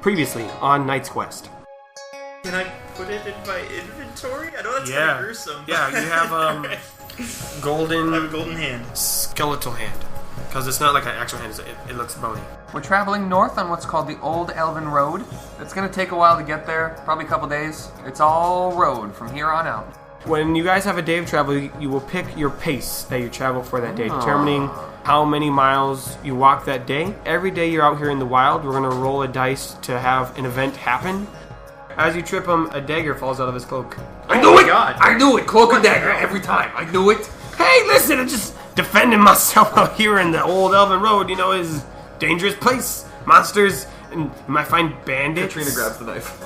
Previously on Knight's Quest. Can I put it in my inventory? I know that's kind of gruesome. Yeah, you have golden... I have a golden hand. Skeletal hand. Because it's not like an actual hand, it looks bony. We're traveling north on what's called the Old Elven Road. It's going to take a while to get there, probably a couple days. It's all road from here on out. When you guys have a day of travel, you will pick your pace that you travel for that day, determining how many miles you walk that day. Every day you're out here in the wild, we're going to roll a dice to have an event happen. As you trip him, a dagger falls out of his cloak. I knew it! God. I knew it! Cloak and dagger every time. I knew it. Hey, listen, I'm just defending myself out here in the Old Elven Road. You know, is a dangerous place. Monsters, and you might find bandits. Katrina grabs the knife.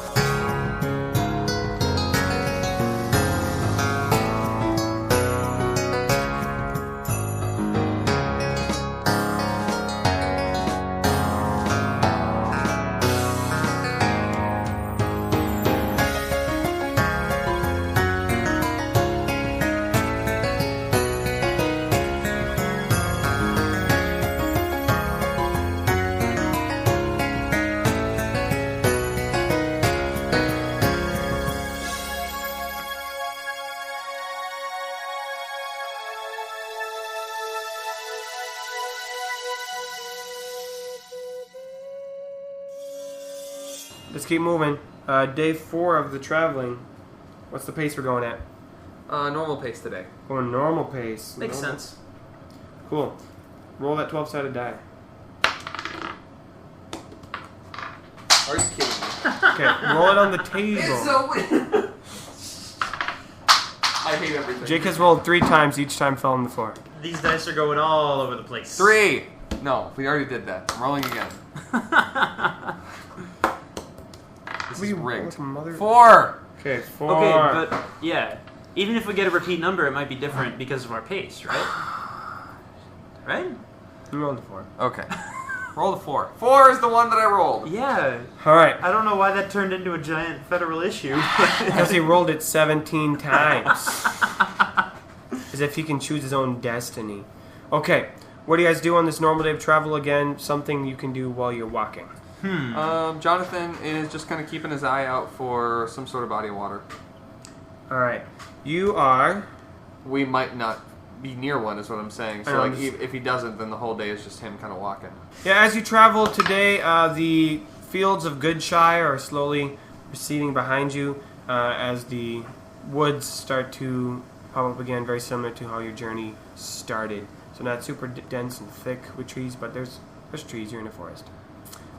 Let's keep moving. Day 4 of the traveling. What's the pace we're going at? Normal pace today. Going normal pace. Makes sense. Cool. Roll that 12-sided die. Are you kidding me? Okay, roll it on the table. It's so weird. I hate everything. Jake has rolled 3 times, each time fell on the floor. These dice are going all over the place. 3! No, we already did that. I'm rolling again. This is rigged. 4! Okay, 4. Okay, but yeah, even if we get a repeat number, it might be different because of our pace, right? Right? You rolled a 4. Okay. Roll the 4. 4 is the one that I rolled. Yeah. Alright. I don't know why that turned into a giant federal issue. Because he rolled it 17 times. As if he can choose his own destiny. Okay, what do you guys do on this normal day of travel again? Something you can do while you're walking. Jonathan is just kind of keeping his eye out for some sort of body of water. Alright. You are... We might not be near one, is what I'm saying. So like, if he doesn't, then the whole day is just him kind of walking. Yeah, as you travel today, the fields of Goodshire are slowly receding behind you as the woods start to pop up again, very similar to how your journey started. So not super dense and thick with trees, but there's trees. You're in a forest.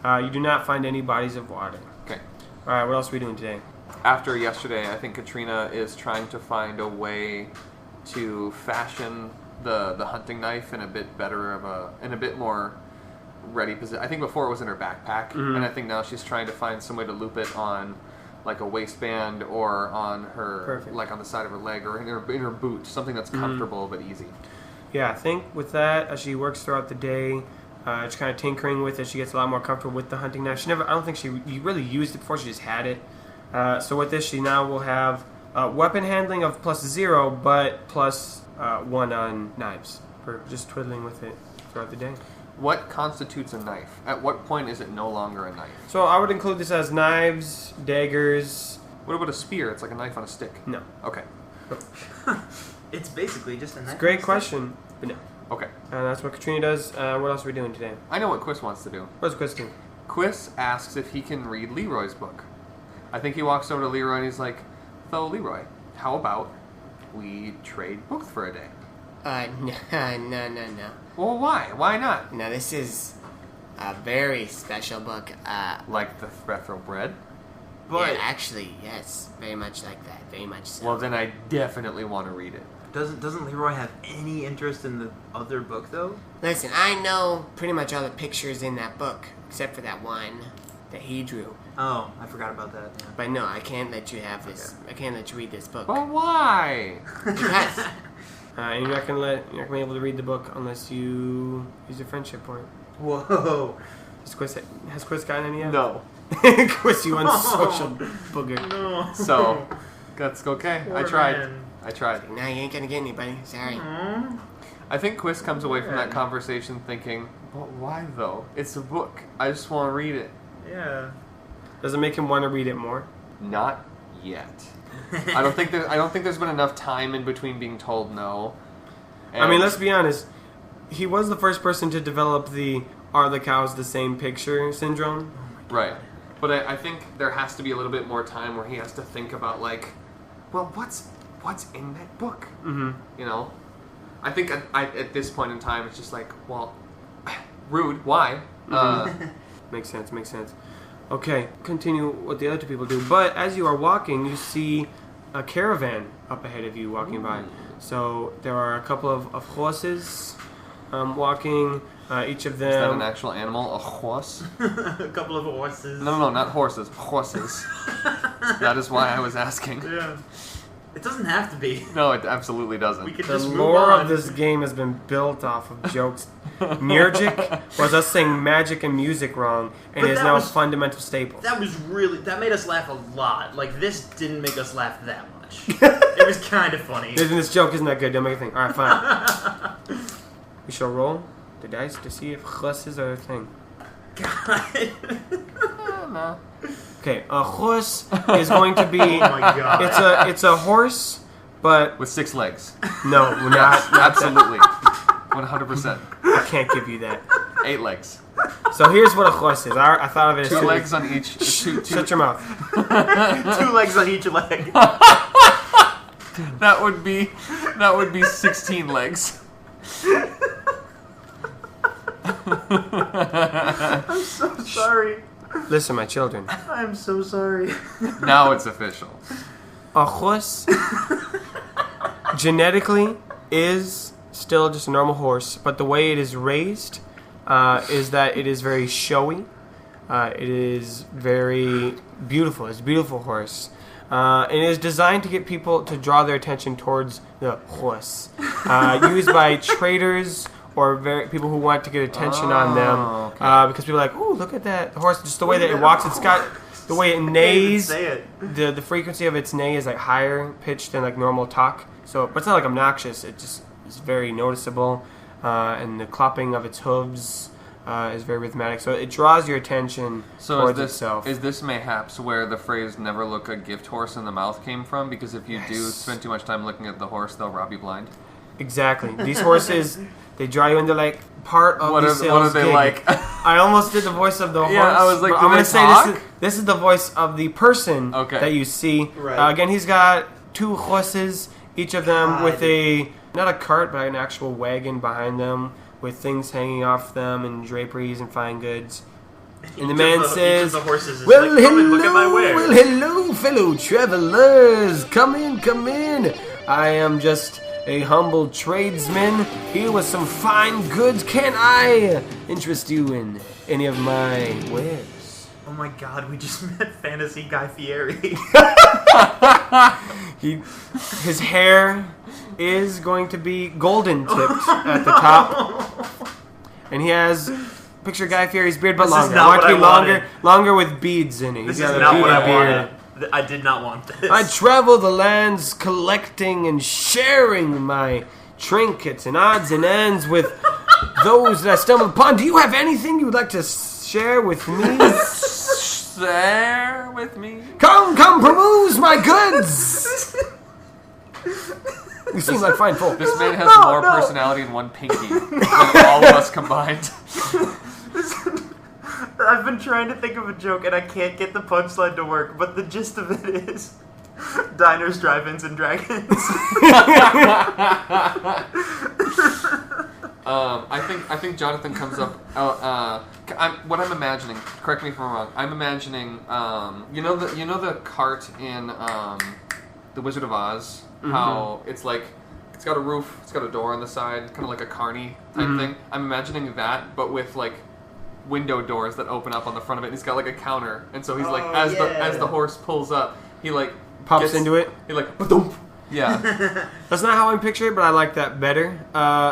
You do not find any bodies of water. Okay. Alright, what else are we doing today? After yesterday, I think Katrina is trying to find a way to fashion the hunting knife in a bit better in a bit more ready position. I think before it was in her backpack, and I think now she's trying to find some way to loop it on like a waistband or on her, like on the side of her leg or in her boot, something that's comfortable but easy. Yeah, I think with that, as she works throughout the day, just kind of tinkering with it, she gets a lot more comfortable with the hunting knife. I don't think she really used it before, she just had it. So with this, she now will have weapon handling of +0, but +1 on knives, for just twiddling with it throughout the day. What constitutes a knife? At what point is it no longer a knife? So I would include this as knives, daggers. What about a spear? It's like a knife on a stick. No. Okay. It's basically just a knife. It's a great question, but no. Okay. That's what Katrina does. What else are we doing today? I know what Quiz wants to do. What does Quiz do? Quiz asks if he can read Leroy's book. I think he walks over to Leroy and he's like, "So Leroy, how about we trade books for a day?" No. Well, why? Why not? No, this is a very special book. Like the Threthro bread? But yeah, actually, yes, very much like that. Very much so. Well, then I definitely want to read it. doesn't Leroy have any interest in the other book though? Listen, I know pretty much all the pictures in that book, except for that one that he drew. Oh, I forgot about that. Yeah. But no, I can't let you have this. Okay. I can't let you read this book. But why? Because And you're not gonna be able to read the book unless you use your friendship point. Whoa. Has Quiz gotten any yet? No. Quiz, you unsocial booger. No. So, that's okay. I tried. I tried. now you ain't gonna get anybody. Sorry. I think Quiz comes away from that conversation thinking, but why though? It's a book. I just want to read it. Yeah. Does it make him want to read it more? Not yet. I don't think there's been enough time in between being told no. I mean, let's be honest. He was the first person to develop the "Are the cows the same picture" syndrome. Right. But I think there has to be a little bit more time where he has to think about, like, well, what's in that book? Mm-hmm. You know? I think at this point in time, it's just like, well, rude, why? Makes sense. Okay, continue what the other two people do. But as you are walking, you see a caravan up ahead of you walking by. So there are a couple of horses walking. Each of them... Is that an actual animal? A horse? A couple of horses. No, not horses. Horses. That is why I was asking. Yeah. It doesn't have to be. No, it absolutely doesn't. We could The just move lore on. of this game has been built off of jokes. Murgic was us saying magic and music wrong, and But is that now was- a fundamental staple. That made us laugh a lot. Like, this didn't make us laugh that much. It was kind of funny. This joke isn't that good. Don't make a thing. All right, fine. We shall roll the dice to see if horses are a thing. God. No. Okay, a horse is going to be. Oh my god. It's a horse, but With 6 legs. no, not Absolutely. 100%. I can't give you that. 8 legs. So here's what a horse is. I thought of it as 2 legs on each. Shut your mouth. 2 legs on each leg. That would be 16 legs. I'm so sorry. Listen, my children. I'm so sorry. Now it's official. A horse genetically is still just a normal horse, but the way it is raised is that it is very showy. It is very beautiful. It's a beautiful horse. And it is designed to get people to draw their attention towards the horse. Used by traders or people who want to get attention on them. Okay. Because people are like, ooh, look at that horse. Just the way that it walks. It's got the way it neighs. Say it. The frequency of its neigh is like higher pitched than like normal talk. So, but it's not like obnoxious. It just is very noticeable. And the clopping of its hooves is very rhythmic. So it draws your attention So towards is itself. this mayhaps where the phrase "never look a gift horse in the mouth" came from? Because if you do Yes. spend too much time looking at the horse, they'll rob you blind. Exactly. These horses, they draw you into like part of What the are sales they gig. like? I almost did the voice of the horse. Yeah, I was like, but do I'm they gonna say talk? this is the voice of the person Okay. that you see. Right. Again, he's got 2 horses, each of them God. with not a cart, but an actual wagon behind them with things hanging off them and draperies and fine goods. And the man says, each of the horses is well, like, come and look at my hello, wares. well, hello, fellow travelers. Come in. I am just a humble tradesman here with some fine goods. Can I interest you in any of my wares? Oh my god, we just met Fantasy Guy Fieri. His hair is going to be golden tipped at the top, and he has picture Guy Fieri's beard, but This is longer. not I want it to what I be wanted. longer with beads in it. This He's is got a not what I beard. wanted. I did not want this. I travel the lands collecting and sharing my trinkets and odds and ends with those that I stumble upon. Do you have anything you would like to share with me? There with me. Come, peruse my goods! You seem like fine folk. This man has No, more no. personality in one pinky than all of us combined. I've been trying to think of a joke and I can't get the punchline to work, but the gist of it is diners, drive-ins, and dragons. I think Jonathan comes up. What I'm imagining. Correct me if I'm wrong. I'm imagining. You know the cart in the Wizard of Oz. How it's like it's got a roof, it's got a door on the side, kind of like a carny type thing. I'm imagining that, but with like window doors that open up on the front of it. And he's got like a counter, and so he's like as the horse pulls up, he like Pops into it. He like ba-doom. Yeah. That's not how I picture it, but I like that better.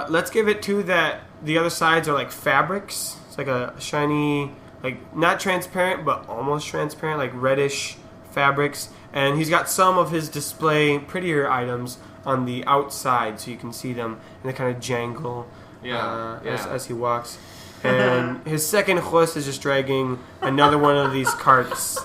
Let's give it to that. The other sides are like fabrics. It's like a shiny, like not transparent, but almost transparent, like reddish fabrics. And he's got some of his display prettier items on the outside, so you can see them, and they kind of jangle as he walks. And his second horse is just dragging another one of these carts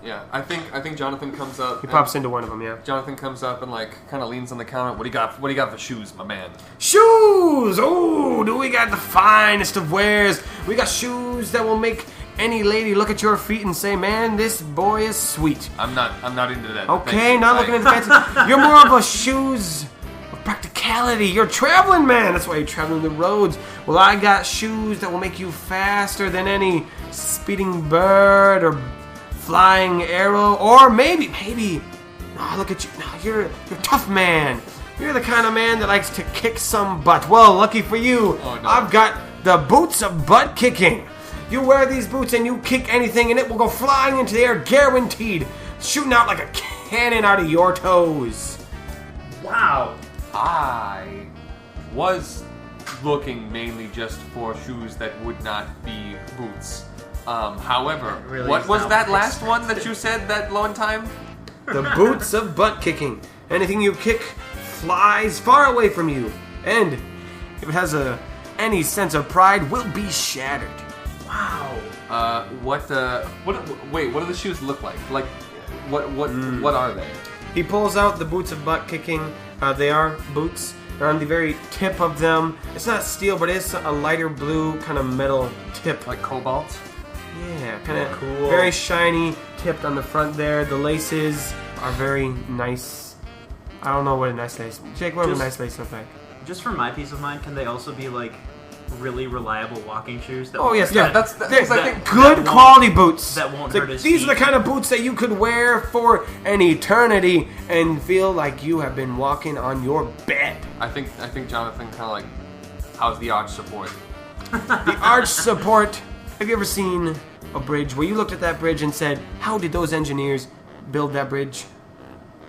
Yeah, I think Jonathan comes up. He pops into one of them, yeah. Jonathan comes up and like kind of leans on the counter. What do you got for shoes, my man? Shoes! Oh, do we got the finest of wares? We got shoes that will make any lady look at your feet and say, "Man, this boy is sweet." I'm not into that. Okay, not looking at the fancy. You're more of a shoes of practicality. You're a traveling man. That's why you're traveling the roads. Well, I got shoes that will make you faster than any speeding bird or flying arrow, or maybe, oh, look at you. No, you're a tough man. You're the kind of man that likes to kick some butt. Well, lucky for you, oh, no. I've got the boots of butt kicking. You wear these boots and you kick anything and it will go flying into the air, guaranteed, shooting out like a cannon out of your toes. Wow. I was looking mainly just for shoes that would not be boots. However, really what was not that last one that you said that one time? The boots of butt kicking. Anything you kick flies far away from you, and if it has any sense of pride, will be shattered. Wow. What do the shoes look like? Like, what are they? He pulls out the boots of butt kicking. They are boots. They're on the very tip of them. It's not steel, but it's a lighter blue kind of metal tip. Like cobalt? Yeah, kind of Cool. very shiny, tipped on the front there. The laces are very nice. I don't know what a nice lace. Jake, what would a nice lace look like? Just for my peace of mind, can they also be like really reliable walking shoes? That Oh yes, Yeah, yeah. that's They're I think good won't- quality boots. that won't It's hurt his These are the feet. kind of boots that you could wear for an eternity and feel like you have been walking on your bed. I think Jonathan kind of like, how's the arch support? The arch support. Have you ever seen a bridge where you looked at that bridge and said, "How did those engineers build that bridge?"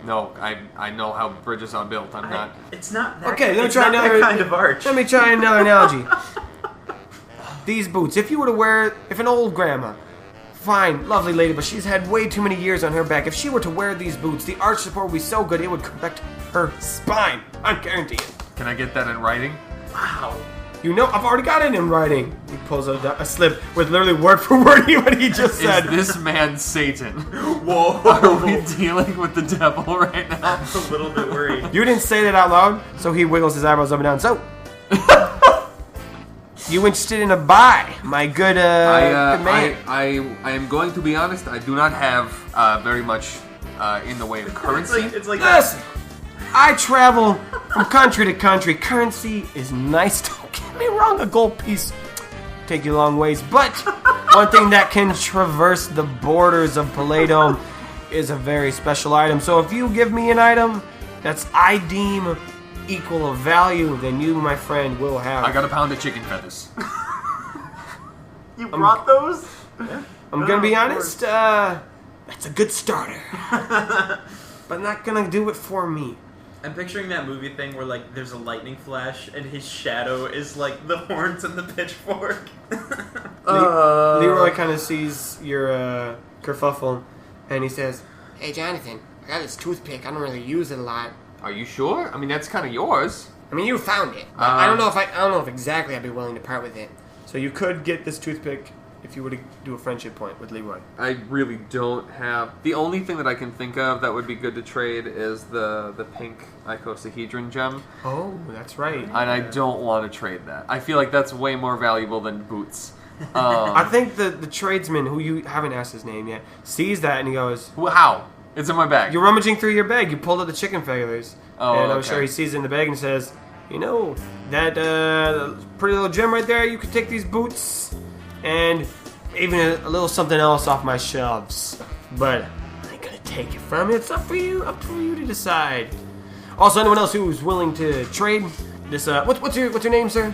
No, I know how bridges are built. I'm not. It's not that. Okay, let me it's try not another that kind of arch. Let me try another analogy. These boots, if you were to wear, if an old grandma, fine, lovely lady, but she's had way too many years on her back, if she were to wear these boots, the arch support would be so good it would correct her spine. I guarantee it. Can I get that in writing? Wow. You know, I've already got it in writing. He pulls out a slip with literally word for word what he just said. Is this man Satan? Whoa. Are we dealing with the devil right now? I'm a little bit worried. You didn't say that out loud, so he wiggles his eyebrows up and down. So, you interested in a buy, my good, good man? I am going to be honest. I do not have very much in the way of currency. It's like Listen, I travel from country to country. Currency is nice. Don't get me wrong, a gold piece take you a long ways. But one thing that can traverse the borders of Paladome is a very special item. So if you give me an item that's I deem equal of value, then you, my friend, will have. I got a pound of chicken feathers. You brought those? I'm gonna be of honest. That's a good starter, but not gonna do it for me. I'm picturing that movie thing where like there's a lightning flash and his shadow is like the horns and the pitchfork. Leroy kind of sees your kerfuffle, and he says, Hey, Jonathan, I got this toothpick. I don't really use it a lot. Are you sure? I mean, that's kind of yours. I mean, you found it. But I don't know if exactly I'd be willing to part with it. so you could get this toothpick if you were to do a friendship point with Leroy. I really don't have. The only thing that I can think of that would be good to trade is the pink icosahedron gem, Oh, that's right. and I don't want to trade that. I feel like that's way more valuable than boots. I think the tradesman, who you haven't asked his name yet, sees that and he goes, How? It's in my bag. "You're rummaging through your bag. You pulled out the chicken feathers." Oh, and I'm okay. sure he sees it in the bag and says, "You know, that pretty little gem right there, you could take these boots and even a little something else off my shelves. But I ain't gonna take it from you. It's up for you to decide." Also, anyone else who's willing to trade this, what's your name, sir?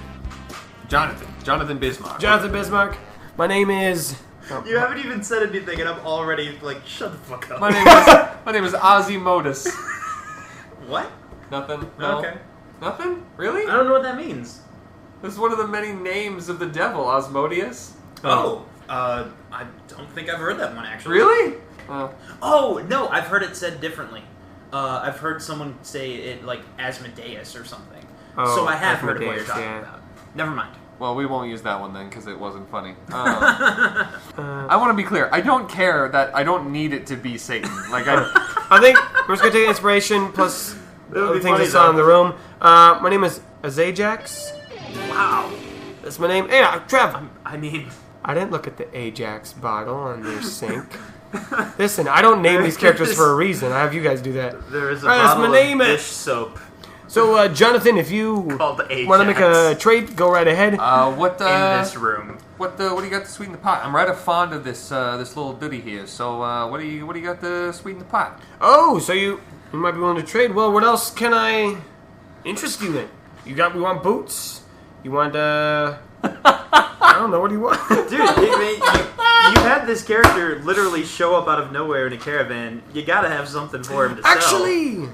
Jonathan Bismarck. Jonathan Bismarck. My name is... You haven't even said anything and I'm already like, shut the fuck up. My name is Ozzy Modus. What? Nothing. No. Okay. Nothing? Really? I don't know what that means. This is one of the many names of the devil, Osmodius. I don't think I've heard that one actually. Really? Oh, no, I've heard it said differently. I've heard someone say it like Asmodeus or something. Oh, So I have heard of what you're Asmodeus, talking yeah. about. Never mind. Well, we won't use that one then because it wasn't funny. I want to be clear. I don't care that I don't need it to be Satan. Like I think we're just gonna take inspiration plus That would other be things I funny, saw though. in the room. My name is Azajax. Wow. That's my name. Hey, Trev. I mean, I didn't look at the Ajax bottle on your sink. Listen, I don't name these characters for a reason. I have you guys do that. there is a All right, that's bottle my name. of dish soap So, Jonathan, if you called Ajax want to make a trade, go right ahead. what in this room. What do you got to sweeten the pot? I'm rather fond of this this little duty here. So what do you got to sweeten the pot? Oh, so you might be willing to trade. Well, what else can I interest you in? We want boots. You want I don't know. What do you want? Dude, you had this character literally show up out of nowhere in a caravan. You gotta have something for him to sell. Actually,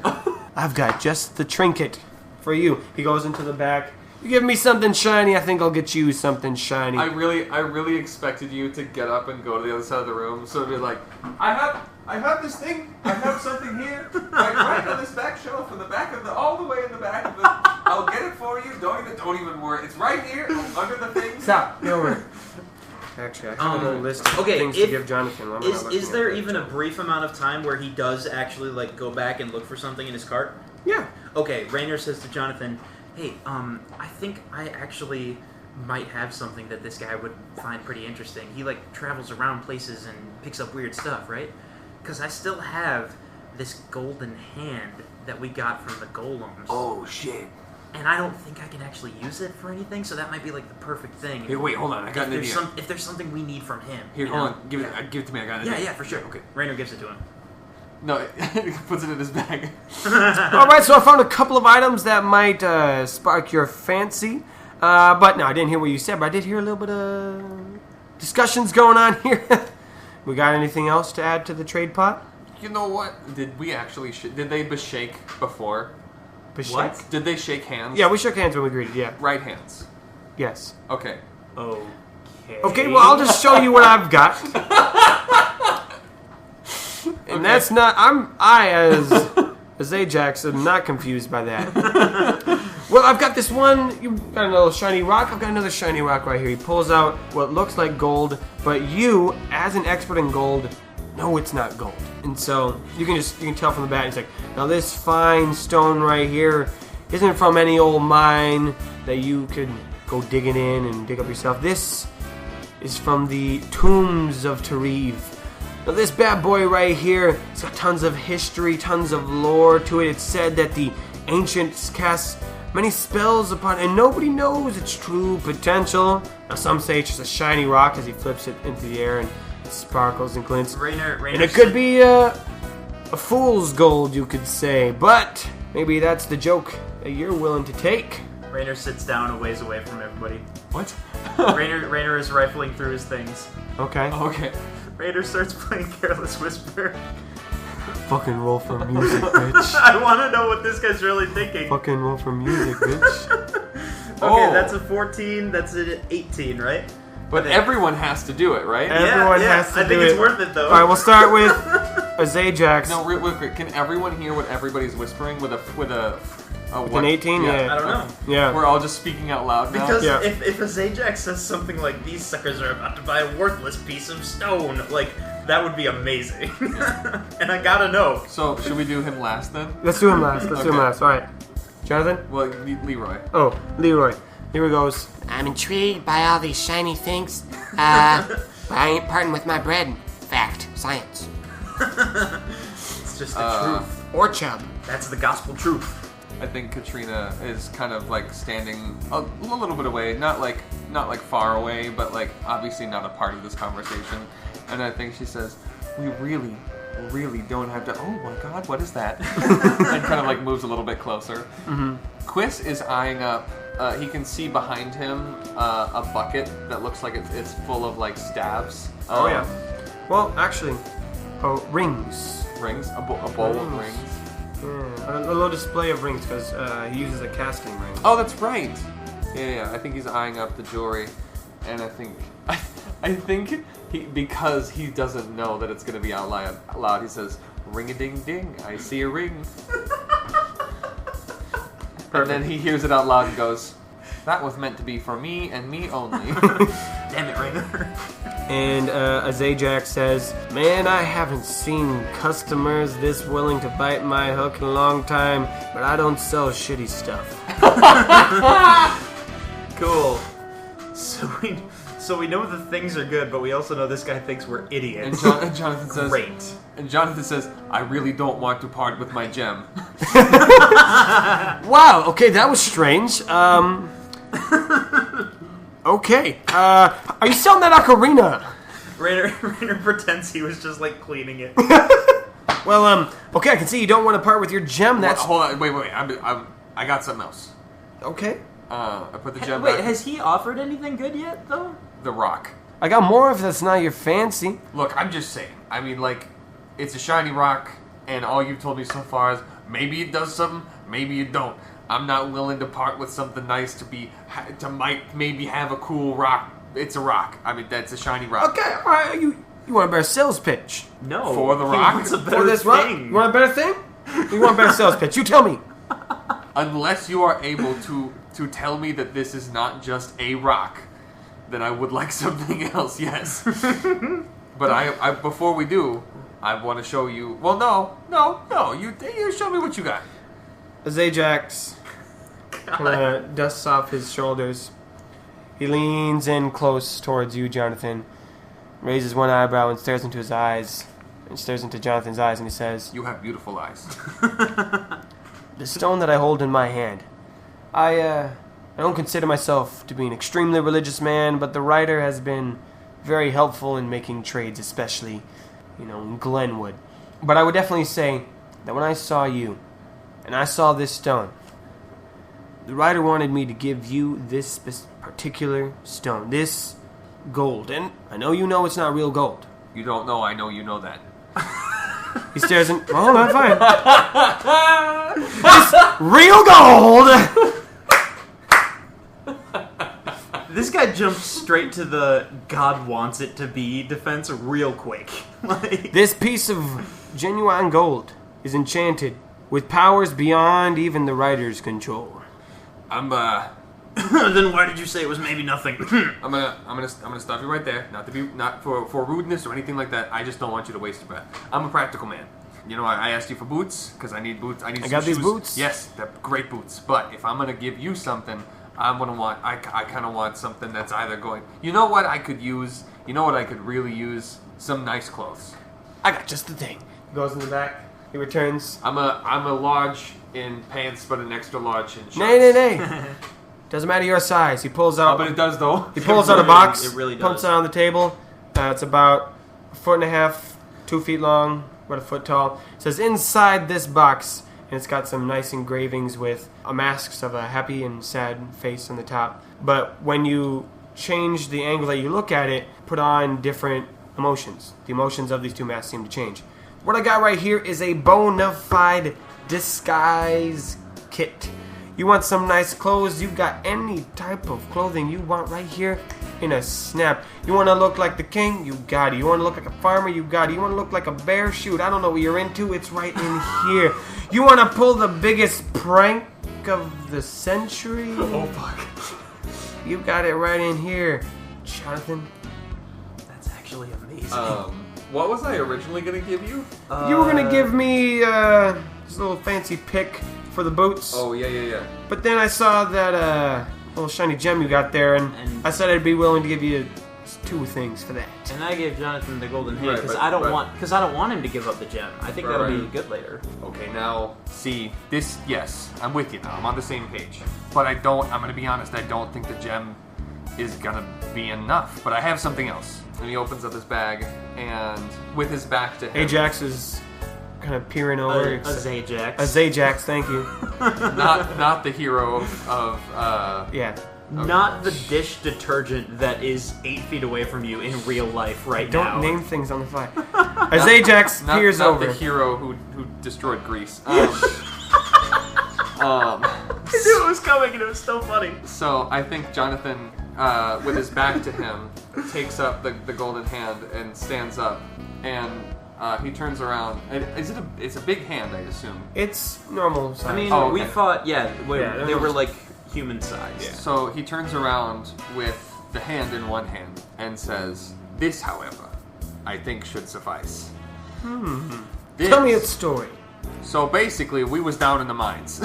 I've got just the trinket for you. He goes into the back. You give me something shiny, I think I'll get you something shiny. I really expected you to get up and go to the other side of the room. So it'd be like, I have this thing. I have something here, right on this back shelf, in the back of all the way in the back of the. I'll get it for you. Don't even worry. It's right here under the thing. Stop. Get over it. Actually, I have a whole list of things to give Jonathan. I'm not Is looking there at even it. a brief amount of time where he does actually like go back and look for something in his cart? Yeah. Okay, Rainer says to Jonathan, "Hey, I think I actually might have something that this guy would find pretty interesting. He like travels around places and picks up weird stuff, right? Because I still have this golden hand that we got from the golems. Oh shit. And I don't think I can actually use it for anything, so that might be like the perfect thing. Here, wait, hold on. I got an idea. If there's something we need from him. Here, you hold know? on. Give it to me. I got an idea. Yeah, for sure. Okay, Rainer gives it to him. No, he puts it in his bag. All right, so I found a couple of items that might spark your fancy. But no, I didn't hear what you said, but I did hear a little bit of discussions going on here. We got anything else to add to the trade pot? You know what? Did we actually? Did they shake before? What? Did they shake hands? Yeah, we shook hands when we greeted, yeah. Right hands. Yes. Okay. Okay. Okay, well, I'll just show you what I've got. And that's not... as Ajax, am not confused by that. Well, I've got this one... You got another shiny rock. I've got another shiny rock right here. He pulls out what looks like gold, but you, as an expert in gold, know it's not gold. And so you can tell from the bat. He's like, now this fine stone right here isn't from any old mine that you could go digging in and dig up yourself. This is from the tombs of Tariv. Now this bad boy right here, it's got tons of history, tons of lore to it. It's said that the ancients cast many spells upon it, and nobody knows its true potential. Now some say it's just a shiny rock as he flips it into the air and it sparkles and glints. Rainer And it could be a fool's gold, you could say, but maybe that's the joke that you're willing to take. Rainer sits down a ways away from everybody. What? Rainer is rifling through his things. Okay. Okay. Rainer starts playing Careless Whisper. Fucking roll for music, bitch. I want to know what this guy's really thinking. Fucking roll for music, bitch. Okay, Oh. that's a 14. That's an 18, right? But everyone has to do it, right? Everyone has to I think do it's it. worth it though. All right, we'll start with Azajax. No, real quick. Can everyone hear what everybody's whispering with a With what? an 18, yeah. I don't know. Yeah. We're all just speaking out loud now. Because Yeah. if a Zajac says something like, these suckers are about to buy a worthless piece of stone, like, that would be amazing. And I gotta know. So should we do him last then? Let's do him last. Let's do him Okay. last. All right. Jonathan? Well, Leroy. Oh, Leroy. Here he goes. I'm intrigued by all these shiny things, but I ain't parting with my bread. Fact. Science. It's just the truth. Or chub. That's the gospel truth. I think Katrina is kind of like standing a little bit away, not like far away, but like obviously not a part of this conversation. And I think she says, "We really don't have to." Oh my God, what is that? And kind of like moves a little bit closer. Mm-hmm. Quiz is eyeing up. He can see behind him a bucket that looks like it's full of like stabs. Oh, yeah. Well, actually, rings. Rings, a bowl of rings. Yeah, a little display of rings because he uses a casting ring. Oh, that's right. Yeah. I think he's eyeing up the jewelry, and I think because he doesn't know that it's going to be out loud. He says, "Ring a ding ding, I see a ring." And then he hears it out loud and goes, That was meant to be for me and me only. Damn it, Rainer. And Azajac says, "Man, I haven't seen customers this willing to bite my hook in a long time, but I don't sell shitty stuff." Cool. So we know the things are good, but we also know this guy thinks we're idiots. And Jonathan says, Great. And Jonathan says, "I really don't want to part with my gem." Wow, okay, that was strange. Okay, are you selling that ocarina? Rainer pretends he was just like cleaning it. Well, okay, I can see you don't want to part with your gem. That's Hold on, wait. I got something else. okay. I put the gem Wait, back. has he offered anything good yet, though? The rock. I got more if that's not your fancy. Look, I'm just saying. I mean, like, it's a shiny rock, and all you've told me so far is maybe it does something, maybe it don't. I'm not willing to part with something nice to might maybe have a cool rock. It's a rock. I mean, that's a shiny rock. Okay, all right, you want a better sales pitch No. For the he rock? wants a for better this rock? thing. You want a better thing? You want a better sales pitch? You tell me. Unless you are able to tell me that this is not just a rock, then I would like something else. Yes. But I before we do, I want to show you. Well, no. You show me what you got. Azajax dusts off his shoulders. He leans in close towards you, Jonathan, raises one eyebrow and stares into his eyes, and stares into Jonathan's eyes, and he says, You have beautiful eyes. "The stone that I hold in my hand, I don't consider myself to be an extremely religious man, but the writer has been very helpful in making trades, especially, in Glenwood. But I would definitely say that when I saw you, and I saw this stone, the writer wanted me to give you this particular stone, this gold. And I know you know it's not real gold." You don't know. I know you know that. He stares in. Oh, not fine. It's real gold! This guy jumped straight to the God wants it to be defense real quick. Like, This piece of genuine gold is enchanted with powers beyond even the writer's control. I'm then why did you say it was maybe nothing? I'm gonna stop you right there. Not for rudeness or anything like that. I just don't want you to waste your breath. I'm a practical man. I asked you for boots because I need boots. I need. I some got these shoes. boots? Yes, they're great boots. But if I'm gonna give you something, I kind of want something that's either going. You know what I could use? You know what I could really use? Some nice clothes. I got just the thing. He goes in the back. He returns. I'm a large in pants, but an extra large in shorts. Nay. Doesn't matter your size. He pulls out. Oh, but it does though. He pulls out a box. It really Pumps does. it on the table. It's about 1.5 feet, 2 feet long, about 1 foot tall. It says inside this box, and it's got some nice engravings with masks of a happy and sad face on the top. But when you change the angle that you look at it, put on different emotions. The emotions of these two masks seem to change. What I got right here is a bona fide disguise kit. You want some nice clothes? You've got any type of clothing you want right here in a snap. You want to look like the king? You got it. You want to look like a farmer? You got it. You want to look like a bear? Shoot, I don't know what you're into. It's right in here. You want to pull the biggest prank of the century? Oh fuck. You got it right in here, Jonathan. That's actually amazing. What was I originally gonna give you? You were going to give me this little fancy pick for the boots. Oh yeah. But then I saw that little shiny gem you got there, and I said I'd be willing to give you 2 things for that. And I gave Jonathan the golden hand Right, because but- I don't but- want him to give up the gem. I think Right, that'll be right. good later. Okay, now see this. Yes, I'm with you now. I'm on the same page. But I'm gonna be honest. I don't think the gem is gonna be enough. But I have something else. And he opens up his bag, and with his back to him, Ajax is kind of peering over. A Zajax. Azajax, thank you. not the hero of Yeah. Not the dish detergent that is 8 feet away from you in real life right now. Don't name things on the fly. Azajax peers not over. the hero who destroyed Greece. I knew it was coming and it was so funny. So I think Jonathan, with his back to him, takes up the golden hand and stands up, and he turns around. It's a big hand, I assume. It's normal size. I mean, Oh, we okay. fought, Yeah, they were like human size. Yeah. So he turns around with the hand in one hand and says, "This, however, I think should suffice." This. Tell me its story. So basically, we was down in the mines.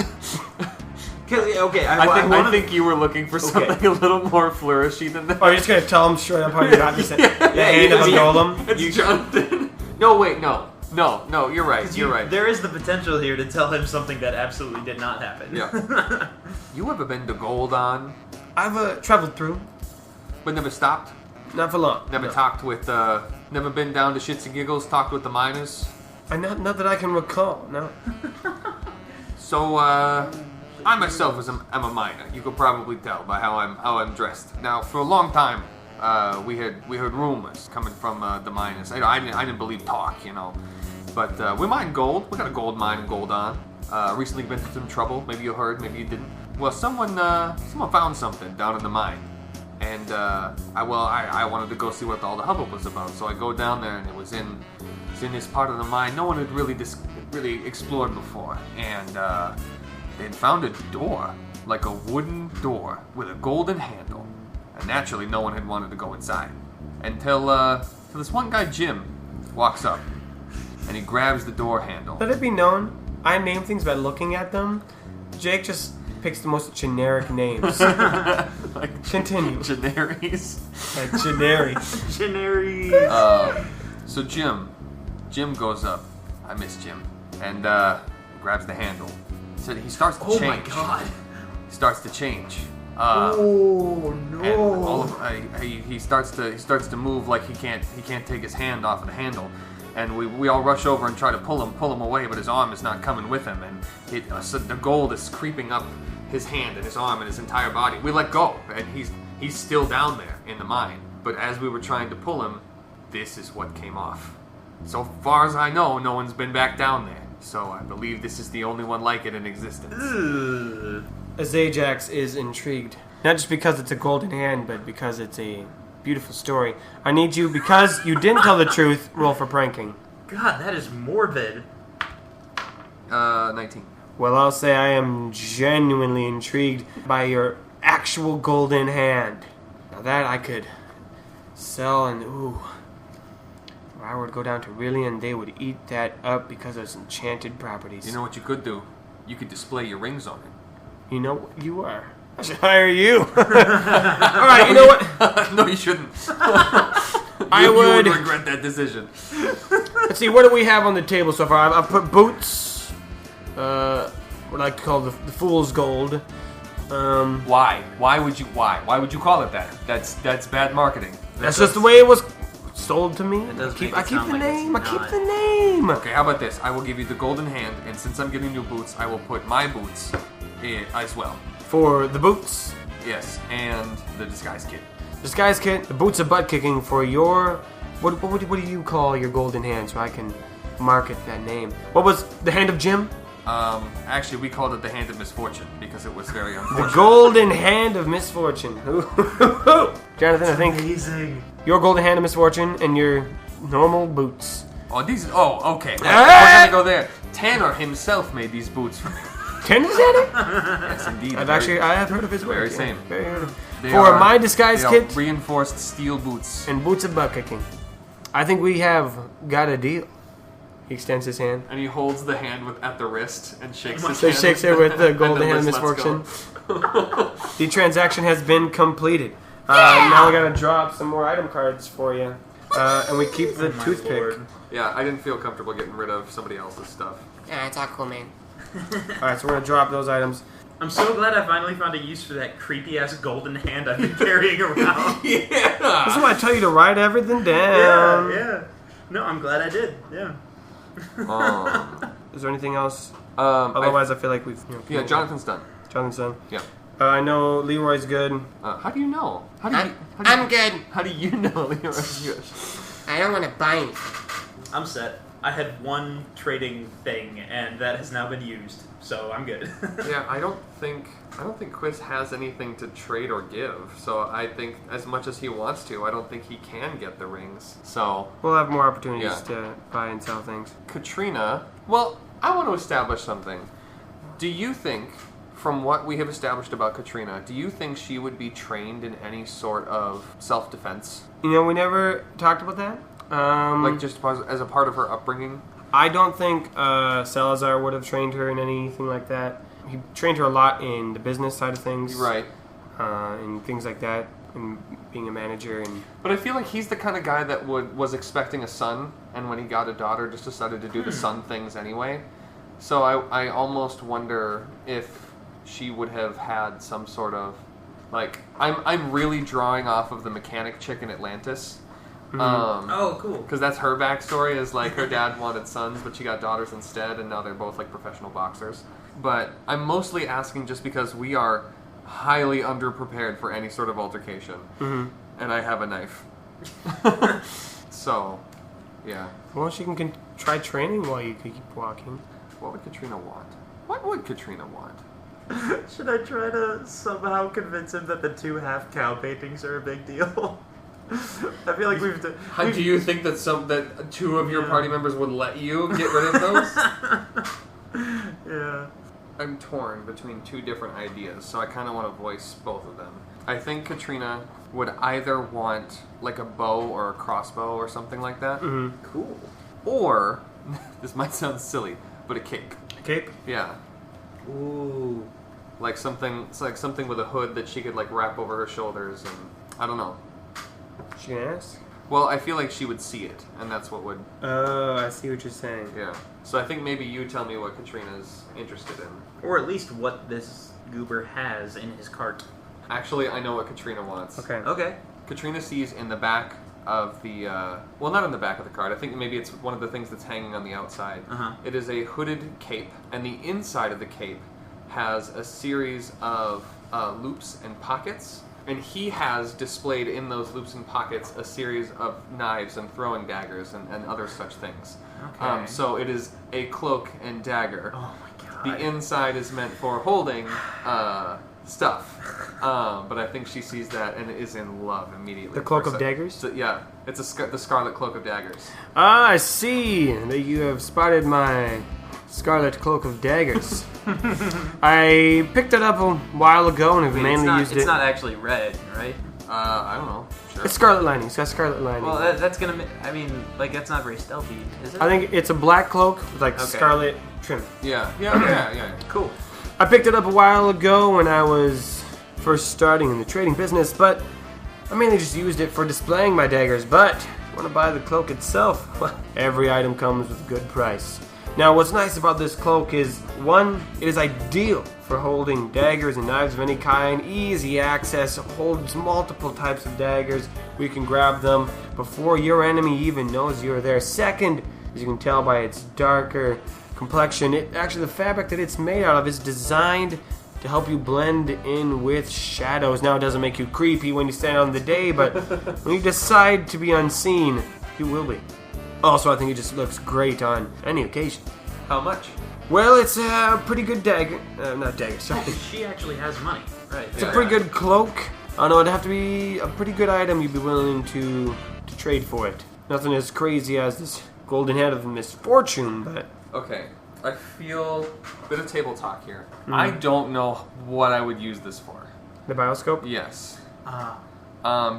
Okay, I think you were looking for something a little more flourishy than that. Oh, you're just gonna tell him straight up how you got this? The hand of a golem? It's Jonathan. No, wait, no, you're right. You're right. There is the potential here to tell him something that absolutely did not happen. Yeah. You ever been to Goldon, I've traveled through. but never stopped? Not for long. Never No. talked with, never been down to Shits and Giggles, talked with the miners? Not that I can recall, no. So, I myself am a miner. You could probably tell by how I'm dressed. Now, for a long time, we heard rumors coming from the miners. I didn't believe talk, but we mine gold. We got a gold mine in Goldon. Recently been through some trouble. Maybe you heard, maybe you didn't. Well, someone found something down in the mine, and I wanted to go see what all the hubbub was about. So I go down there, and it was in this part of the mine no one had really explored before, and they'd found a door, like a wooden door with a golden handle, and naturally no one had wanted to go inside until this one guy Jim walks up, and he grabs the door handle. Let it be known, I name things by looking at them. Jake just picks the most generic names. Like Continue. Generis. Generic. Generi. So Jim goes up. I miss Jim, and grabs the handle. So he starts to Oh change. my god. He starts to change. Oh And no. all of, he starts to move like he can't take his hand off of the handle, and we all rush over and try to pull him away, but his arm is not coming with him, and so the gold is creeping up his hand and his arm and his entire body. We let go, and he's still down there in the mine. But as we were trying to pull him, this is what came off. So far as I know, no one's been back down there. So I believe this is the only one like it in existence. Ugh. As Ajax is intrigued. Not just because it's a golden hand, but because it's a beautiful story. I need you, because you didn't tell the truth, roll for pranking. God, that is morbid. 19. Well, I'll say I am genuinely intrigued by your actual golden hand. Now that I could sell, and ooh, if I were to go down to Rillian, they would eat that up because of its enchanted properties. You know what you could do? You could display your rings on it. You know what you are. I should hire you. Alright, you know what? No, you shouldn't. I You would. regret that decision. Let's see, what do we have on the table so far? I've put boots, what I like to call the fool's gold. Why? Why would you call it that? That's bad marketing. That's just the way it was sold to me. It does I keep make it sound the like it's name. I keep not. the name. Okay, how about this? I will give you the golden hand, and since I'm getting new boots, I will put my boots in as well. For the boots, Yes, and the disguise kit. disguise kit, the boots of butt kicking for your. What do you call your golden hand so I can market that name? What was the hand of Jim? Actually, we called it the hand of misfortune because it was very The unfortunate. golden hand of misfortune. Jonathan, I think Amazing. your golden hand of misfortune and your normal boots. Okay. We're Ah! gonna go there. Tanner himself made these boots for me. Ten is that it? Yes, indeed. I have heard of his work. very yeah. same. Very heard of. They For are- my disguise they are kit reinforced steel boots. and boots of butt kicking, I think we have got a deal. He extends his hand. And he holds the hand at the wrist and shakes his So hand. he shakes it with the and golden then hand of let's misfortune. go. The transaction has been completed. Now we gotta drop some more item cards for you. And we keep the Oh my toothpick. lord. Yeah, I didn't feel comfortable getting rid of somebody else's stuff. Yeah, it's all cool, man. Alright, so we're gonna drop those items. I'm so glad I finally found a use for that creepy ass golden hand I've been carrying around. This Yeah! is why I tell you to write everything down. yeah. No, I'm glad I did. Yeah. Is there anything else? Otherwise, I feel like we've. yeah, Jonathan's done. Jonathan's done. Yeah. I know Leroy's good. How do you know? How do I'm good. How do you know Leroy's good? I don't want to buy anything. I'm set. I had one trading thing, and that has now been used, so I'm good. Yeah, I don't think Quiz has anything to trade or give. So I think as much as he wants to, I don't think he can get the rings. So We'll have more opportunities Yeah. to buy and sell things. Katrina, well, I want to establish something. Do you think from what we have established about Katrina, do you think she would be trained in any sort of self-defense? You know, we never talked about that. Like just as a part of her upbringing? I don't think Salazar would have trained her in anything like that. He trained her a lot in the business side of things. Right. And things like that, and being a manager. But I feel like he's the kind of guy that was expecting a son, and when he got a daughter, just decided to do the son things anyway. So I almost wonder if she would have had some sort of, like, I'm really drawing off of the mechanic chick in Atlantis. Oh, cool. Because that's her backstory, is like her dad wanted sons, but she got daughters instead, and now they're both like professional boxers. But I'm mostly asking just because we are highly underprepared for any sort of altercation, and I have a knife. So, yeah. Well, she can try training while you keep walking. What would Katrina want? What would Katrina want? Should I try to somehow convince him that the 2 HACOW paintings are a big deal? I feel like we've done... Do you think that that 2 of your party members would let you get rid of those? Yeah. I'm torn between 2 different ideas, so I kind of want to voice both of them. I think Katrina would either want like a bow or a crossbow or something like that. Cool. Or, this might sound silly, but a cape. A cape? Yeah. Ooh. Like something with a hood that she could like wrap over her shoulders, and I don't know. She can ask? Well, I feel like she would see it, and that's what would... Oh, I see what you're saying. Yeah. So I think maybe you tell me what Katrina's interested in. Or at least what this goober has in his cart. Actually, I know what Katrina wants. Okay. Okay. Katrina sees in the back of the... well, not in the back of the cart. I think maybe it's one of the things that's hanging on the outside. It is a hooded cape, and the inside of the cape has a series of loops and pockets. And he has displayed in those loops and pockets a series of knives and throwing daggers and other such things. Okay. So it is a cloak and dagger. Oh my god. The inside is meant for holding stuff. But I think she sees that and is in love immediately. The Cloak of Daggers? So, yeah. It's the Scarlet Cloak of Daggers. Ah, I see that you have spotted my Scarlet Cloak of Daggers. I picked it up a while ago and have mainly used it. It's not actually red, right? I don't know. Sure. It's scarlet lining. It's got scarlet lining. Well, that's gonna... I mean, like, that's not very stealthy, is it? I think it's a black cloak with like scarlet trim. Yeah. Cool. I picked it up a while ago when I was first starting in the trading business, but I mainly just used it for displaying my daggers. But if you want to buy the cloak itself, well, every item comes with a good price. Now, what's nice about this cloak is, one, it is ideal for holding daggers and knives of any kind. Easy access, holds multiple types of daggers. We can grab them before your enemy even knows you're there. Second, as you can tell by its darker complexion, the fabric that it's made out of is designed to help you blend in with shadows. Now, it doesn't make you creepy when you stand out in the day, but when you decide to be unseen, you will be. Also, I think it just looks great on any occasion. How much? Well, it's a pretty good dagger. Not dagger, sorry. She actually has money. Right. It's a pretty good cloak. I know it'd have to be a pretty good item you'd be willing to trade for it. Nothing as crazy as this golden head of misfortune, but... Okay, I feel a bit of table talk here. I don't know what I would use this for. The bioscope? Yes.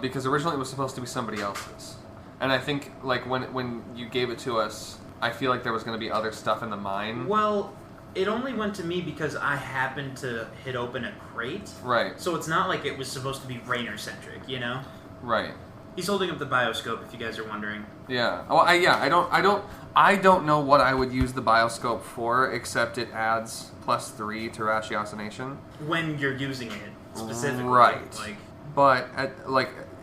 Because originally it was supposed to be somebody else's. And I think, like, when you gave it to us, I feel like there was going to be other stuff in the mine. Well, it only went to me because I happened to hit open a crate. Right. So it's not like it was supposed to be Rainer-centric, you know? Right. He's holding up the bioscope, if you guys are wondering. Yeah. Oh, I don't know what I would use the bioscope for, except it adds +3 to ratiocination. When you're using it, specifically. Right. Like, but,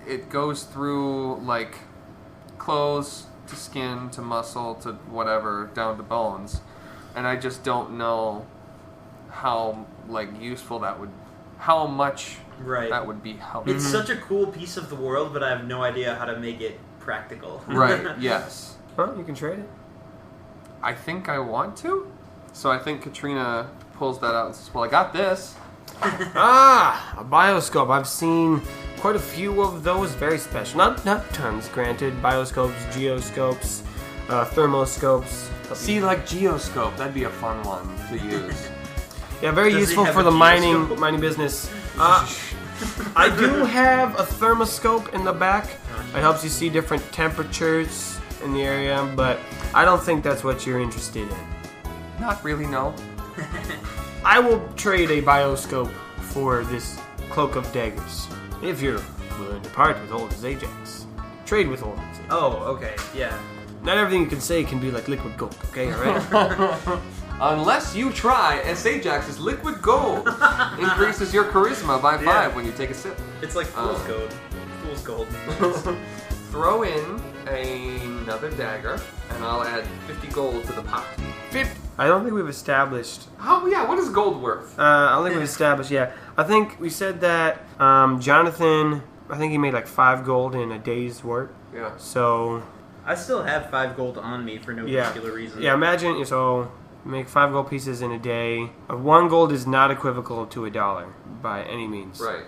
it goes through, like, clothes to skin to muscle to whatever, down to bones. And I just don't know how, like, useful that would... How much that would be helpful. It's such a cool piece of the world, but I have no idea how to make it practical. Right, yes. Well, you can trade it. I think I want to. So I think Katrina pulls that out and says, well, I got this. A bioscope. I've seen quite a few of those, very special. Not tons, granted. Bioscopes, geoscopes, thermoscopes. See, like Geoscope, that'd be a fun one to use. Yeah, very Does he useful have for a the gyroscope? mining business. I do have a thermoscope in the back. It helps you see different temperatures in the area, but I don't think that's what you're interested in. Not really, no. I will trade a bioscope for this cloak of daggers. If you're willing to part with old as Ajax. Trade with old as Ajax. Oh, okay, yeah. Not everything you can say can be like liquid gold, okay? Alright? Unless you try S. Ajax's liquid gold. Increases your charisma by 5 Yeah. when you take a sip. It's like fool's gold. Fool's gold. Throw in another dagger, and I'll add 50 gold to the pot. 50. I don't think we've established. Oh, yeah, what is gold worth? I don't think we've established, yeah. I think we said that Jonathan, I think he made like 5 gold in a day's work. Yeah. So, I still have 5 gold on me for no yeah. particular reason. Yeah, imagine, so make 5 gold pieces in a day. 1 gold is not equivocal to $1 by any means. Right.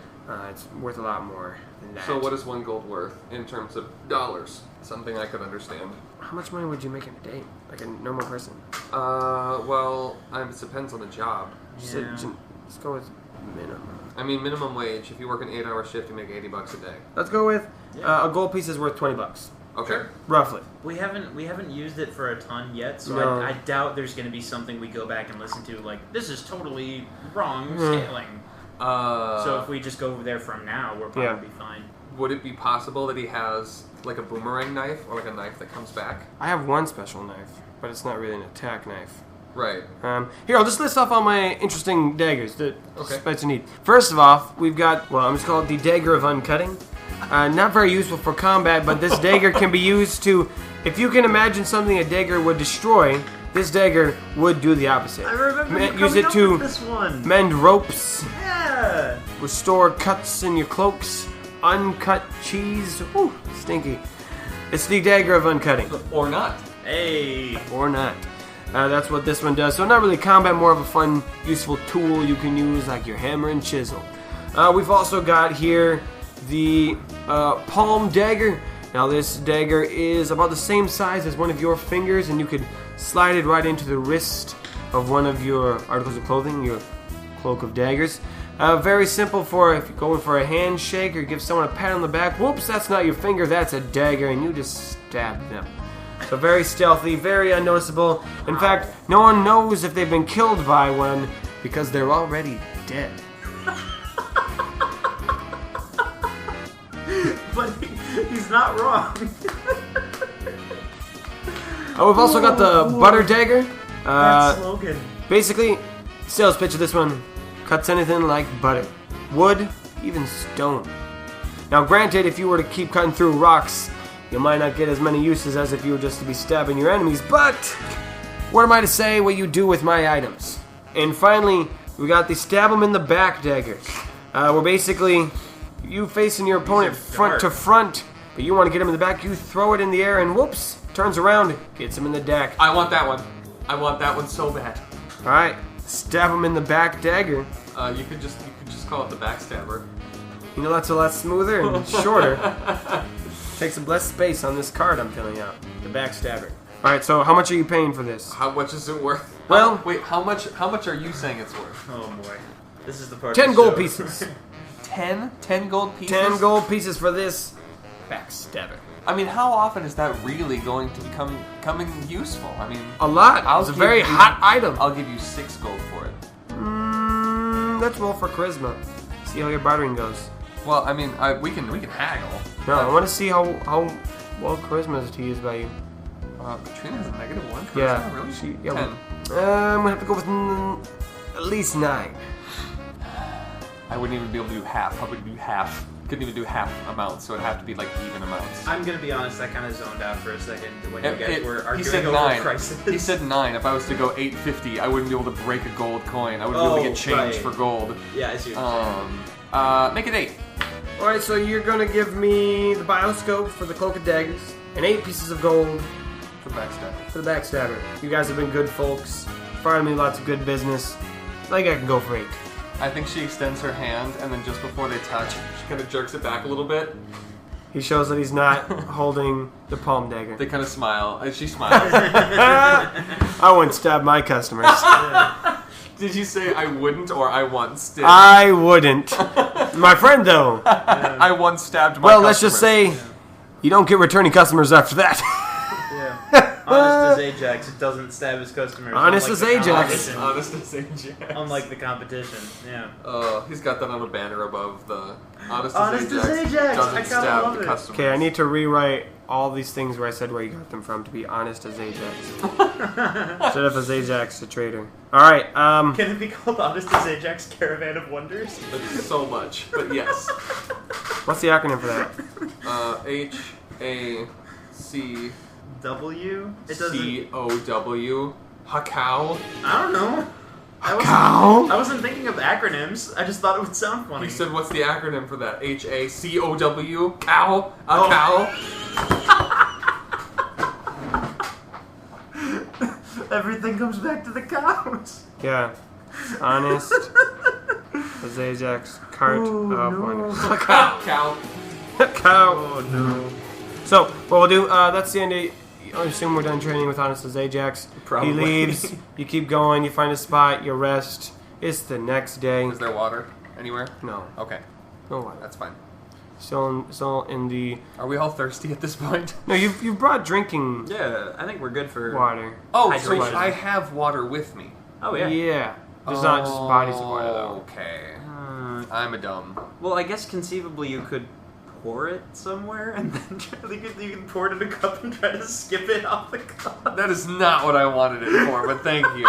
It's worth a lot more than that. So what is 1 gold worth in terms of dollars? Something I could understand. How much money would you make in a day? Like a normal person? Well, it depends on the job. Yeah. Let's go with minimum. I mean, minimum wage, if you work an 8-hour shift, you make $80 a day. Let's go with a gold piece is worth $20. Okay. Roughly. We haven't used it for a ton yet, so No. I doubt there's going to be something we go back and listen to like, this is totally wrong Hmm. scaling. So So if we just go over there from now, we'll probably be fine. would it be possible that he has like a boomerang knife or like a knife that comes back? I have one special knife, but it's not really an attack knife. Right. Here, I'll just list off all my interesting daggers that Okay. specs you need. First of all, we've got, well, I'm just called the Dagger of Uncutting. Not very useful for combat, but this dagger can be used to, if you can imagine something a dagger would destroy, this dagger would do the opposite. I remember you Use coming it up to with this one. mend ropes, Yeah. restore cuts in your cloaks, uncut cheese. Ooh, stinky. It's the Dagger of Uncutting. Or not. Hey. Or not. That's what this one does. So not really combat, more of a fun, useful tool you can use like your hammer and chisel. We've also got here the palm dagger. Now this dagger is about the same size as one of your fingers, and you could slide it right into the wrist of one of your articles of clothing, your cloak of daggers. Very simple for if you're going for a handshake or give someone a pat on the back. Whoops, that's not your finger, that's a dagger, and you just stab them. So very stealthy, very unnoticeable. In fact, no one knows if they've been killed by one because they're already dead. But he's not wrong. We've also got the butter dagger. That slogan. Basically, sales pitch of this one cuts anything like butter, wood, even stone. Now, granted, if you were to keep cutting through rocks, you might not get as many uses as if you were just to be stabbing your enemies, but what am I to say what you do with my items? And finally, we got the stab them in the back daggers. Where basically, you facing your opponent front to front, but you want to get him in the back, you throw it in the air and whoops, turns around, gets him in the deck. I want that one. I want that one so bad. Alright, stab him in the back dagger. You could just call it the backstabber. You know, that's a lot smoother and shorter. Takes up less space on this card I'm filling out. The backstabber. Alright, so how much are you paying for this? How much is it worth? Well- wait, how much are you saying it's worth? Oh boy. This is the part. 10 of the gold show. pieces. 10 gold pieces? 10 gold pieces for this backstabber. I mean, how often is that really going to becoming useful? I mean, A lot. I'll It's a give very you- hot item. I'll give you 6 gold for it. Let's roll for charisma. See how your bartering goes. Well, I mean, we can haggle. No, I want to see how well charisma is to use by you. Katrina has a -1. Charisma, Yeah. really? She, yeah, 10. I'm gonna have to go with at least 9. I wouldn't even be able to do half. I would do half. Couldn't even do half amounts, so it'd have to be like even amounts. I'm gonna be honest. I kind of zoned out for a second when you guys were he arguing said over 9. prices. He said 9. If I was to go 850, I wouldn't be able to break a gold coin. I wouldn't be able to get change right. for gold. Yeah, I see what you're saying. Make it 8. Alright, so you're gonna give me the bioscope for the cloak of daggers and 8 pieces of gold For backstab. for the backstabber. You guys have been good folks, provided me lots of good business. I think I can go for 8. I think she extends her hand, and then just before they touch, she kind of jerks it back a little bit. He shows that he's not holding the palm dagger. They kind of smile. She smiles. I wouldn't stab my customers. Did you say I wouldn't or I once did? I wouldn't. My friend, though. I once stabbed my Well, let's just customers. say you don't get returning customers after that. Yeah. Honest as Ajax, it doesn't stab his customers. Honest unlike as the Ajax. competition. Honest as Ajax. Unlike the competition, yeah. He's got that on a banner above the Honest Honest as as Ajax. Ajax. Doesn't I kinda stab love the it. customers. Okay, I need to rewrite all these things where I said where you got them from to be honest as Ajax. Instead of as Ajax the traitor. Alright, Can it be called Honest as Ajax Caravan of Wonders? That's so much, but yes. what's the acronym for that? HACOW. It doesn't. HACOW. I don't know. HACOW? I wasn't thinking of acronyms. I just thought it would sound funny. He said, "What's the acronym for that?" HACOW. Cow. A Oh. cow. Everything comes back to the cows. Yeah. Honest as Ajax cart of wonders. Cow. Cow. Cow. Oh no. So, what we'll do, that's the end of... I assume we're done training with Honest as Ajax. Probably. He leaves, you keep going, you find a spot, you rest. It's the next day. Is there water anywhere? No. Okay, No water. that's fine. Still in the... Are we all thirsty at this point? No, you've brought drinking Yeah, I think we're good for water. Oh, so hydration. I have water with me. Oh yeah. Yeah. There's not just bodies of water, though. Okay. Uh, I'm a dumb. well, I guess conceivably you could pour it somewhere and then you can pour it in a cup and try to skip it off the cup. That is not what I wanted it for, but thank you.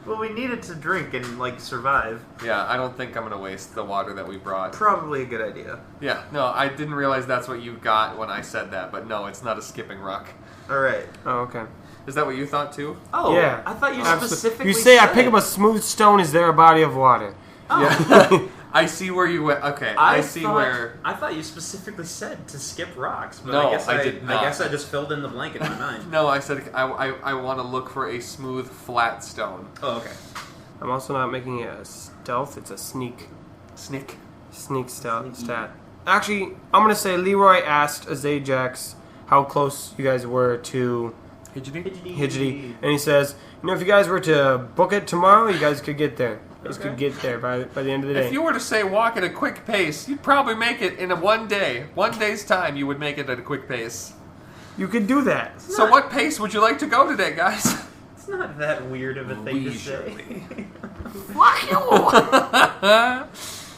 Well, we need it to drink and like survive. Yeah, I don't think I'm gonna waste the water that we brought. Probably a good idea. Yeah, no, I didn't realize that's what you got when I said that, but no, it's not a skipping rock. All right. Oh, okay. Is that what you thought too? Oh, Yeah. I thought you Absolutely. specifically. You say I said- pick up a smooth stone, is there a body of water? Oh. Yeah. I see where you went. Okay, I see where. I thought you specifically said to skip rocks, but No, I guess I did not. I guess I just filled in the blank in my mind. No, I said I want to look for a smooth, flat stone. Oh, okay. I'm also not making it a stealth, it's a sneak. Snick. Sneak stealth stat. Actually, I'm going to say Leroy asked Ajax how close you guys were to Hidgety, and he says, you know, if you guys were to book it tomorrow, you guys could get there. You guys could get there by the end of the day. If you were to say walk at a quick pace, you'd probably make it in one day. One day's time, you would make it at a quick pace. You could do that. So what pace would you like to go today, guys? It's not that weird of a thing to say. Leisurely.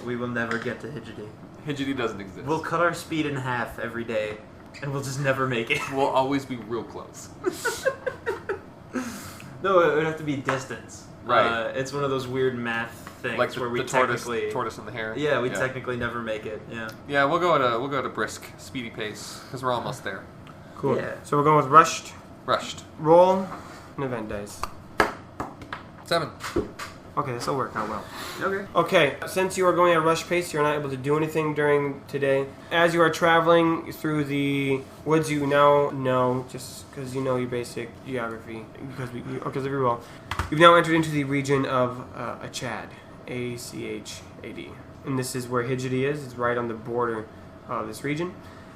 We will never get to Hidgety. Hidgety doesn't exist. We'll cut our speed in half every day, and we'll just never make it. We'll always be real close. No, it would have to be distance. Right. It's one of those weird math things Like where we the technically tortoise and the hare. Yeah, we technically never make it. Yeah. Yeah, we'll go at a brisk, speedy pace because we're almost there. Cool. Yeah. So we're going with rushed, Rushed. roll, and event dice. 7. Okay, this will work out well. Okay. Okay, since you are going at a rush pace, you're not able to do anything during today. As you are traveling through the woods, you now know, just because you know your basic geography, because of your role, you've now entered into the region of Achad, A-C-H-A-D. And this is where Hidgety is. It's right on the border of this region.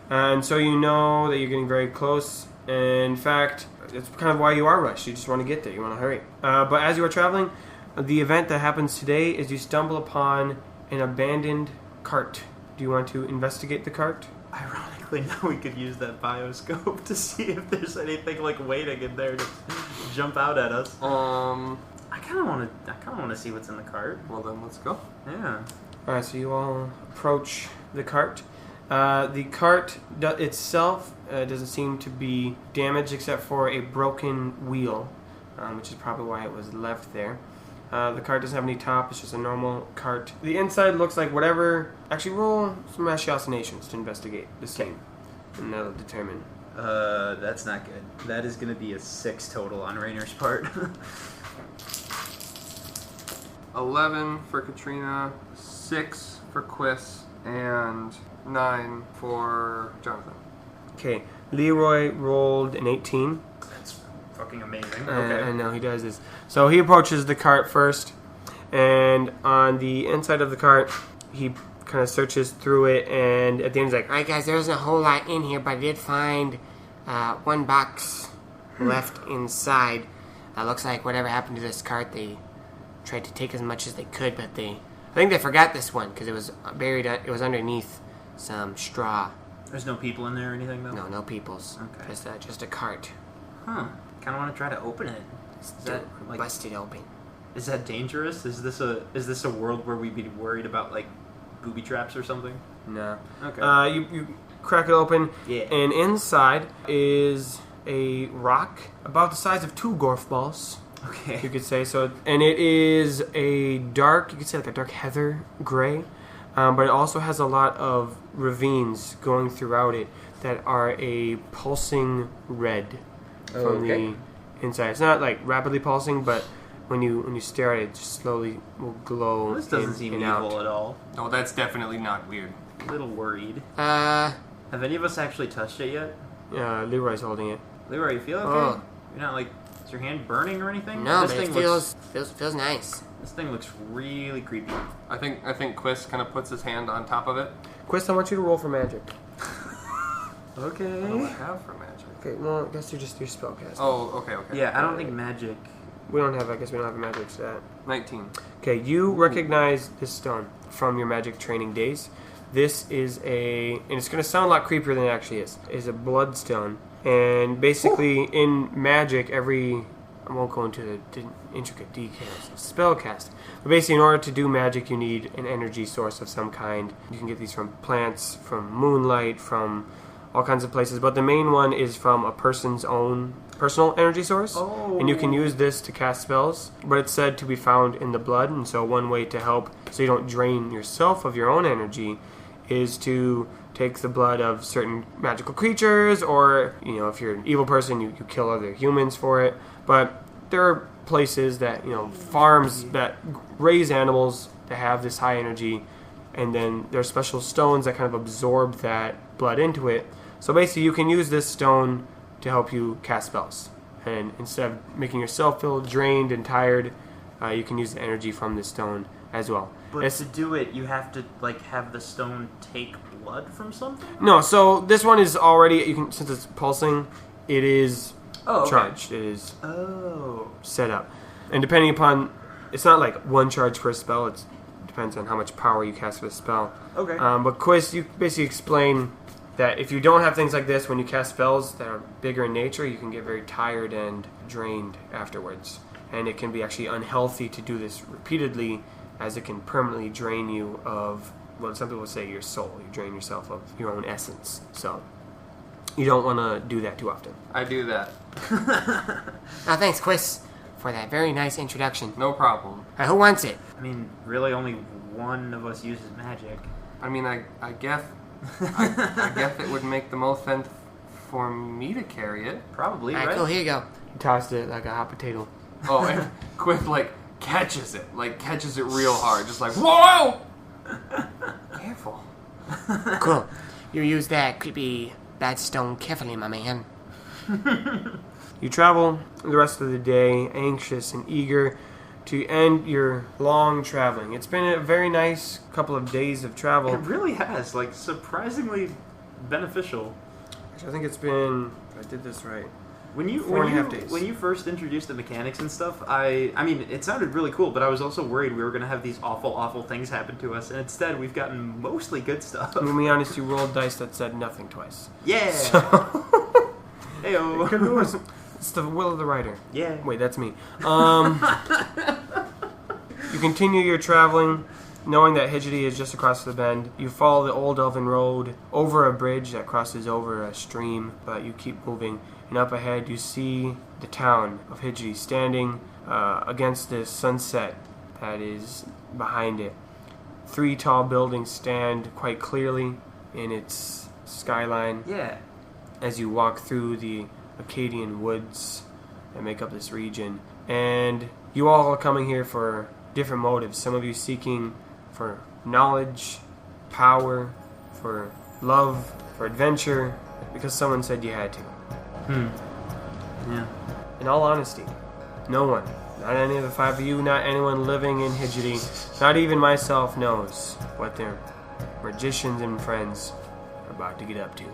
And so you know that you're getting very close. In fact, it's kind of why you are rushed. You just want to get there. You want to hurry. But as you are traveling, the event that happens today is you stumble upon an abandoned cart. Do you want to investigate the cart? Ironically, now we could use that bioscope to see if there's anything like waiting in there to jump out at us. I kind of want to see what's in the cart. Well then, let's go. Yeah. All right, so you all approach the cart. The cart itself doesn't seem to be damaged except for a broken wheel, which is probably why it was left there. The cart doesn't have any top, it's just a normal cart. The inside looks like whatever... Actually, roll some ratiocinations to investigate the scene, and that'll determine. That's not good. That is going to be a 6 total on Rainer's part. 11 for Katrina, 6 for Quiz, and 9 for Jonathan. Okay, Leroy rolled an 18. That's fucking amazing. I know, he does this. So he approaches the cart first, and on the inside of the cart, he kind of searches through it, and at the end he's like, Alright guys, there isn't a whole lot in here, but I did find one box left inside. Looks like whatever happened to this cart, they tried to take as much as they could, but I think they forgot this one because it was buried. It was underneath some straw. There's no people in there or anything, though? No peoples. Okay. Just a cart. Huh. Kind of want to try to open it. Is that, like, busted open? is that dangerous? Is this a world where we'd be worried about, like, booby traps or something? No. Okay. You crack it open, Yeah. and inside is a rock about the size of 2 golf balls, you Okay. could say. So, and it is a dark, you could say like a dark heather gray, but it also has a lot of ravines going throughout it that are a pulsing red from Okay. the inside. It's not like rapidly pulsing, but when you stare at it, it just slowly will glow. Well, this doesn't in seem and evil out. at all. Oh, that's definitely not weird. A little worried. Uh, Have any of us actually touched it yet? Leroy's holding it. Leroy, you feel okay? Oh. You're not, like, is your hand burning or anything? no, this but it thing feels nice. This thing looks really creepy. I think Quist kind of puts his hand on top of it. Quist, I want you to roll for magic. What do I Okay. have for magic? Okay, well, I guess you're just your spellcaster. Oh, okay. Yeah, I don't think magic... We don't have a magic stat. 19. Okay, you recognize this stone from your magic training days. This is and it's going to sound a lot creepier than it actually is a bloodstone. And basically, in magic, I won't go into the intricate details of spellcasting. But basically, in order to do magic, you need an energy source of some kind. You can get these from plants, from moonlight, from all kinds of places. But the main one is from a person's own personal energy source. Oh. And you can use this to cast spells. But it's said to be found in the blood. And so one way to help so you don't drain yourself of your own energy is to take the blood of certain magical creatures, or, if you're an evil person, you kill other humans for it. But there are places that, farms that raise animals that have this high energy, and then there are special stones that kind of absorb that blood into it. So basically, you can use this stone to help you cast spells. And instead of making yourself feel drained and tired, you can use the energy from this stone as well. But to do it, you have to, like, have the stone take blood from something? No, so this one is already, since it's pulsing, it is Oh, okay. charged. It is Oh. set up. And depending upon, it's not like one charge per spell, it depends on how much power you cast for the spell. Okay. But Quiz, you basically explain that if you don't have things like this, when you cast spells that are bigger in nature, you can get very tired and drained afterwards. And it can be actually unhealthy to do this repeatedly, as it can permanently drain you of, well, some people say your soul. You drain yourself of your own essence. So you don't want to do that too often. I do that. Oh, thanks, Quiz, for that very nice introduction. No problem. Who wants it? I mean, really only one of us uses magic. I mean, I guess I guess it would make the most sense for me to carry it. Probably, Alright, right? cool, here you go. You tossed it like a hot potato. Oh, and Quist catches it real hard, just like, whoa! Careful. Cool. You use that creepy bad stone carefully, my man. You travel the rest of the day, anxious and eager to end your long traveling. It's been a very nice couple of days of travel. It really has, like, surprisingly beneficial. Actually, I think it's been, if I did this right, When you 4.5 days. when you first introduced the mechanics and stuff, I mean, it sounded really cool, but I was also worried we were going to have these awful things happen to us, and instead we've gotten mostly good stuff. I'm going to be honest, you rolled dice that said nothing twice. Yeah. Heyo. It's the will of the writer. Yeah. Wait, that's me. You continue your traveling, knowing that Hidgety is just across the bend. You follow the old elven road over a bridge that crosses over a stream, but you keep moving. And up ahead, you see the town of Hidgety standing against this sunset that is behind it. 3 tall buildings stand quite clearly in its skyline Yeah. as you walk through the Acadian woods that make up this region. And you all are coming here for different motives. Some of you seeking for knowledge, power, for love, for adventure, because someone said you had to. Yeah. In all honesty, no one, not any of the 5 of you, not anyone living in Hidgety, not even myself knows what their magicians and friends are about to get up to.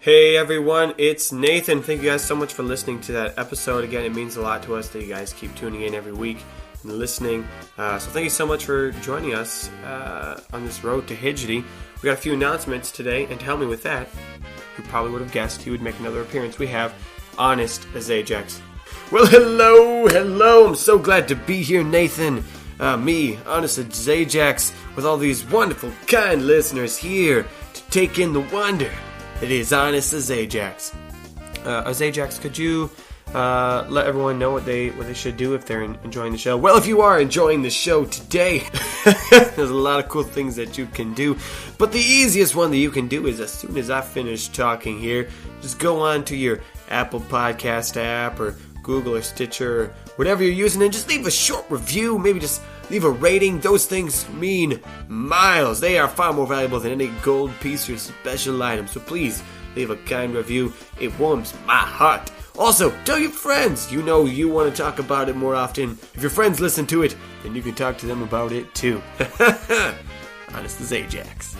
Hey everyone, it's Nathan. Thank you guys so much for listening to that episode. Again, it means a lot to us that you guys keep tuning in every week and listening. So thank you so much for joining us on this road to Hidgety. We got a few announcements today, and to help me with that, you probably would have guessed he would make another appearance. We have Honest as Ajax. Well, hello. I'm so glad to be here, Nathan. Me, Honest as Ajax, with all these wonderful, kind listeners here to take in the wonder that is Honest as Ajax. As Ajax, could you let everyone know what they should do if they're enjoying the show? Well, if you are enjoying the show today, there's a lot of cool things that you can do. But the easiest one that you can do is as soon as I finish talking here, just go on to your Apple Podcast app or Google or Stitcher or whatever you're using and just leave a short review. Maybe just leave a rating. Those things mean miles. They are far more valuable than any gold piece or special item. So please leave a kind review. It warms my heart. Also, tell your friends. You know you want to talk about it more often. If your friends listen to it, then you can talk to them about it too. Honest as Ajax.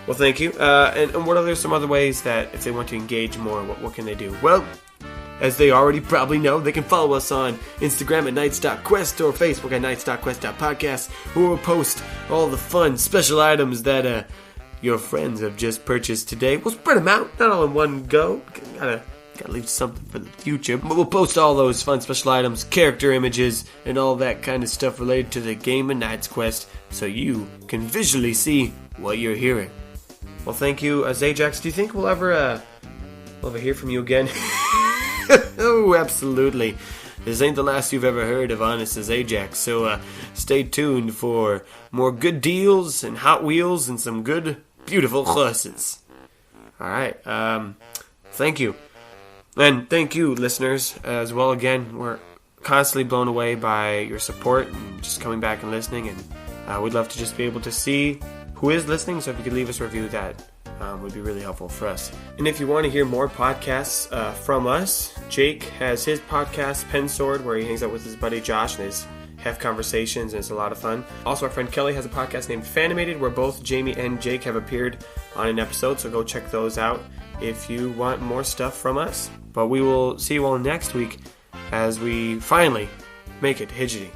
Well, thank you. And what are some other ways that if they want to engage more, what can they do? Well, as they already probably know, they can follow us on Instagram at Knights.Quest or Facebook at Knights.Quest.podcast, where we'll post all the fun special items that your friends have just purchased today. We'll spread them out, not all in one go. Gotta leave something for the future. But we'll post all those fun special items, character images, and all that kind of stuff related to the game of Knight's Quest, so you can visually see what you're hearing. Well, thank you, Ajax. Do you think we'll ever hear from you again? Oh, absolutely. This ain't the last you've ever heard of Honest as Ajax, so stay tuned for more good deals and Hot Wheels and some good, beautiful horses. Alright, thank you. And thank you, listeners, as well. Again, we're constantly blown away by your support and just coming back and listening, and we'd love to just be able to see who is listening, so if you could leave us a review, that would be really helpful for us. And if you want to hear more podcasts from us, Jake has his podcast, Pen Sword, where he hangs out with his buddy Josh and have conversations, and it's a lot of fun. Also, our friend Kelly has a podcast named Fanimated, where both Jamie and Jake have appeared on an episode, so go check those out if you want more stuff from us. But we will see you all next week as we finally make it Hidgety.